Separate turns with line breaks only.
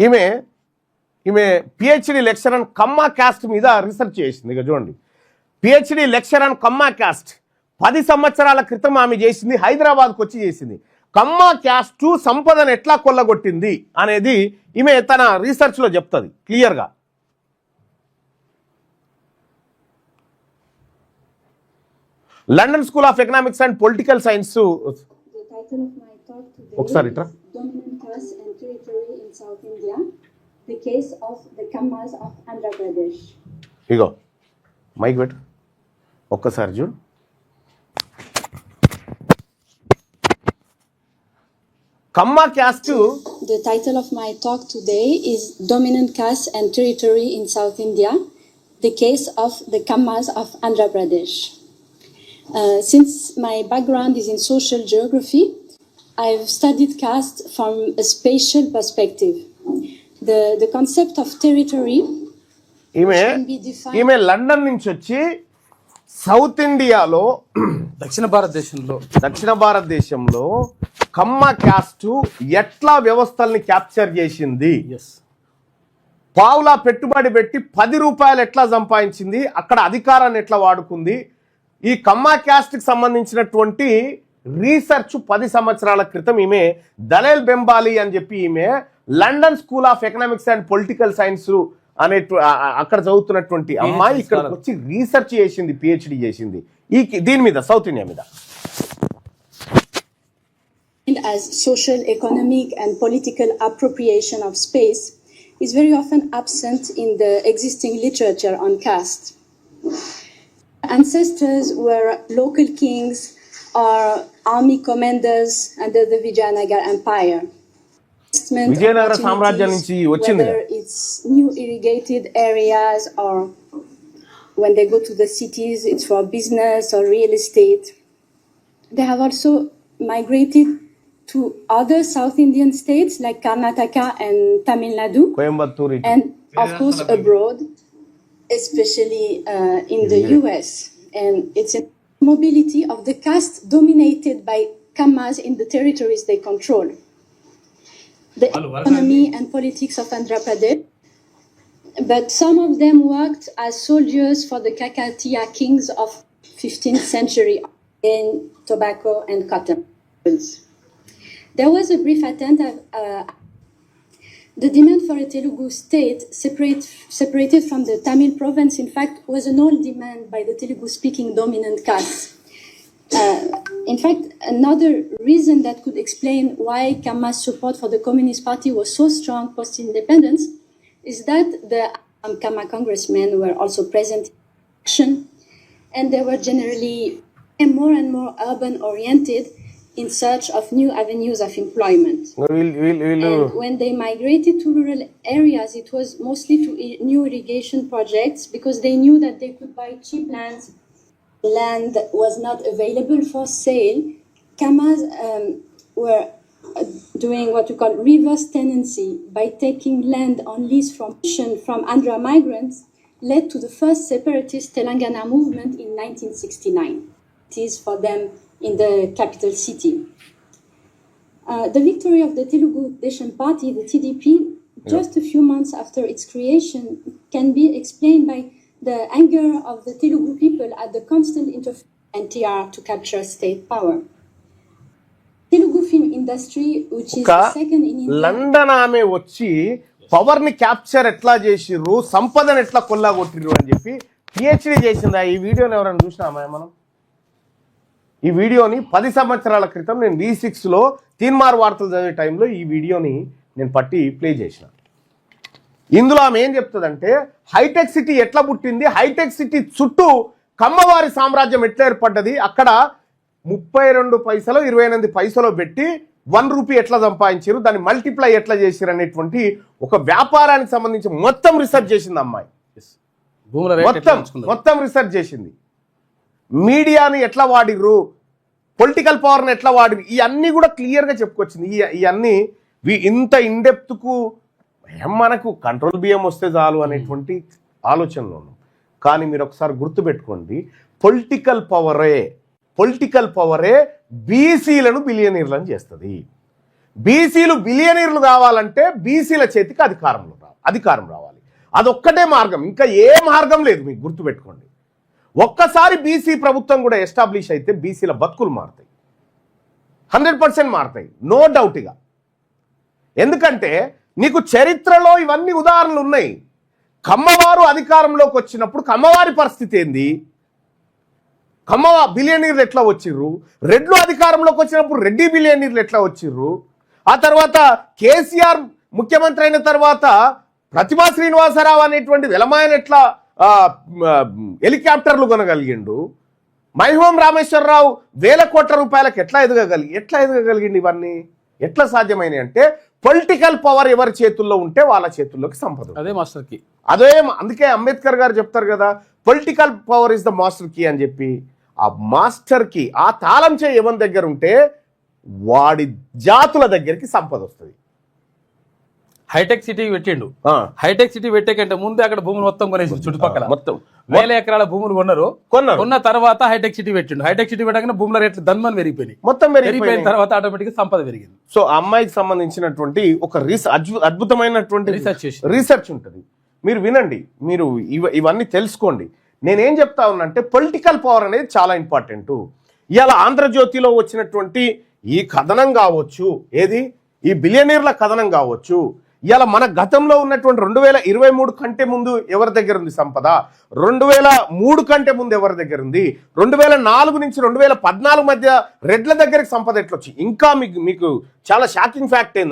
ఈమె ఈమె PhD lecture and కమ్మా caste మీద రీసెర్చ్ చేసింది. ఇక చూడండి, పిహెచ్డి లెక్చర్ అండ్ కమ్మా క్యాస్ట్ 10 సంవత్సరాల క్రితం ఆమె చేసింది, హైదరాబాద్కు వచ్చి చేసింది. కమ్మా క్యాస్ట్ సంపదను ఎట్లా కొల్లగొట్టింది అనేది ఈమె తన రీసెర్చ్లో చెప్తుంది క్లియర్గా. London school of economics and political science. ఒకసారి ఇట్రా. ఇగో మైక్ పెట్టు, ఒక్కసారి చూడు. Kamma caste.
The title of my talk today is Dominant Caste and Territory in South India, the case of the Kammas of Andhra Pradesh. Since my background is in social geography, I've studied caste from a spatial perspective. The concept of territory can be defined.
ఈమె London నుంచి వచ్చి south ఇండియాలో దక్షిణ భారతదేశంలో కమ్మ caste ఎట్లా వ్యవస్థల్ని capture చేసింది, పావులా పెట్టుబడి పెట్టి 10 రూపాయలు ఎట్లా సంపాదించింది, అక్కడ అధికారాన్ని ఎట్లా వాడుకుంది. ఈ కమ్మ క్యాస్ట్కి సంబంధించినటువంటి రీసెర్చ్ 10 సంవత్సరాల క్రితం ఈమె దలేల్ బెంబాలి అని చెప్పి ఈమె London school of economics and political science అనే అక్కడ చదువుతున్నటువంటి అమ్మాయి ఇక్కడికి వచ్చి రీసెర్చ్ చేసింది, పిహెచ్డి చేసింది దీని మీద, సౌత్ ఇండియా మీద.
As social, economic and political appropriation of space is very often absent in the existing literature on caste. Ancestors were local kings or army commanders under the Vijayanagara Empire.
Vijayanagara సామ్రాజ్యం నుంచి వచ్చింది.
Whether it's new irrigated areas or when they go to the cities, it's for business or real estate. They have also migrated to other South Indian states like Karnataka and Tamil Nadu, and of course abroad, especially in the US. And it's a mobility of the caste dominated by Kammas in the territories they control. The economy and politics of Andhra Pradesh, but some of them worked as soldiers for the Kakatiya kings of 15th century in tobacco and cotton. There was a brief attempt at the demand for a Telugu state separated from the Tamil province, in fact, was an old demand by the Telugu-speaking dominant caste. In fact, another reason that could explain why Kamma's support for the Communist Party was so strong post-independence is that the Kamma congressmen were also present in action, and they were generally more and more urban-oriented in search of new avenues of employment. And when they migrated to rural areas, it was mostly to new irrigation projects because they knew that they could buy cheap lands. Land was not available for sale. Kammas were doing what we call reverse tenancy by taking land on lease from Andhra migrants, led to the first separatist Telangana movement in 1969. It is for them in the capital city. The victory of the Telugu Desam Party, the TDP, just a few months after its creation, can be explained by the anger of the Telugu people at the constant interference of NTR to capture state power. Telugu film industry, which is the second in India.
London ఆమె వచ్చి power ని capture ఎట్లా చేసిర్రు, సంపదను ఎట్లా కొల్లగొట్టిర్రు అని చెప్పి PhD చేసిందా. ఈ వీడియోని ఎవరైనా చూసినామా మనం? ఈ వీడియోని 10 సంవత్సరాల క్రితం నేను V6లో తీన్మార్ వార్తలు చదివే టైంలో ఈ వీడియోని నేను పట్టి ప్లే చేసిన. ఇందులో ఆమె ఏం చెప్తుందంటే హైటెక్ సిటీ ఎట్లా పుట్టింది, హైటెక్ సిటీ చుట్టూ కమ్మవారి సామ్రాజ్యం ఎట్లా ఏర్పడ్డది, అక్కడ 32 పైసలు 28 పైసలు పెట్టి 1 రూపీ ఎట్లా సంపాదించారు, దాన్ని మల్టిప్లై ఎట్లా చేశారు అనేటువంటి ఒక వ్యాపారానికి సంబంధించి మొత్తం రీసెర్చ్ చేసింది అమ్మాయి. మొత్తం రీసెర్చ్ చేసింది. మీడియాని ఎట్లా వాడిర్రు, పొలిటికల్ పవర్ని ఎట్లా వాడిరు, ఇవన్నీ కూడా క్లియర్గా చెప్పుకొచ్చింది. ఇవన్నీ ఇంత ఇన్డెప్త్కు మనకు కంట్రోల్ బియ్యం వస్తే చాలు అనేటువంటి ఆలోచనలో ఉన్నాం. కానీ మీరు ఒకసారి గుర్తుపెట్టుకోండి, పొలిటికల్ పవరే బీసీలను బిలియనీర్లను చేస్తుంది. బీసీలు బిలియనీర్లు కావాలంటే బీసీల చేతికి అధికారం రావాలి. అదొక్కటే మార్గం, ఇంకా ఏ మార్గం లేదు. మీకు గుర్తుపెట్టుకోండి, ఒక్కసారి బీసీ ప్రభుత్వం కూడా ఎస్టాబ్లిష్ అయితే బీసీల బతుకులు మారుతాయి, 100% మారుతాయి, నో డౌట్. ఇక ఎందుకంటే నీకు చరిత్రలో ఇవన్నీ ఉదాహరణలు ఉన్నాయి. కమ్మవారు అధికారంలోకి వచ్చినప్పుడు కమ్మవారి పరిస్థితి ఏంది? బిలియనీర్లు ఎట్లా వచ్చిర్రు? రెడ్లు అధికారంలోకి వచ్చినప్పుడు రెడ్డి బిలియనీర్లు ఎట్లా వచ్చిర్రు? ఆ తర్వాత కేసీఆర్ ముఖ్యమంత్రి అయిన తర్వాత ప్రతిభా శ్రీనివాసరావు అనేటువంటి వెలమాయన ఎట్లా హెలికాప్టర్లు కొనగలిగిండు? మైహోం రామేశ్వరరావు వేల కోట్ల రూపాయలకు ఎట్లా ఎదగగలిగిండు? ఇవన్నీ ఎట్లా సాధ్యమైనవి అంటే పొలిటికల్ పవర్ ఎవరి చేతుల్లో ఉంటే వాళ్ళ చేతుల్లోకి సంపద.
అదే మాస్టర్ కీ.
అందుకే అంబేద్కర్ గారు చెప్తారు కదా, political power is the master key అని చెప్పి. ఆ మాస్టర్ కీ, ఆ తాళం చేయి ఎవరి దగ్గర ఉంటే వాడి జాతుల దగ్గరికి సంపద వస్తుంది.
హైటెక్ సిటీ పెట్టిండు. హైటెక్ సిటీ పెట్టే కంటే ముందే అక్కడ భూములు మొత్తం కొనేసి చుట్టుపక్కల
మొత్తం
1000 ఎకరాల భూములు కొన్న తర్వాత హైటెక్ సిటీ పెట్టిండు. హైటెక్ సిటీ పెట్టగానే భూముల రేట్లు ధన్మని పెరిగిపోయినాయి.
మొత్తం
పెరిగిపోయిన తర్వాత ఆటోమేటిక్ సంపద పెరిగింది.
సో ఆ అమ్మాయికి సంబంధించినటువంటి ఒక అద్భుతమైనటువంటి రీసెర్చ్ ఉంటుంది. మీరు వినండి, మీరు ఇవన్నీ తెలుసుకోండి. నేనేం చెప్తా ఉన్నంటే పొలిటికల్ పవర్ అనేది చాలా ఇంపార్టెంట్. ఇవాళ ఆంధ్రజ్యోతిలో వచ్చినటువంటి ఈ కథనం కావచ్చు, ఏది ఈ బిలియనీర్ల కథనం కావచ్చు, ఇవాళ మన గతంలో ఉన్నటువంటి 2023 కంటే ముందు ఎవరి దగ్గర ఉంది సంపద, 2003 కంటే ముందు ఎవరి దగ్గర ఉంది, 2004 నుంచి 2014 మధ్య రెడ్ల దగ్గరికి సంపద ఎట్లొచ్చి, ఇంకా మీకు చాలా షాకింగ్ ఫ్యాక్ట్ ఏంది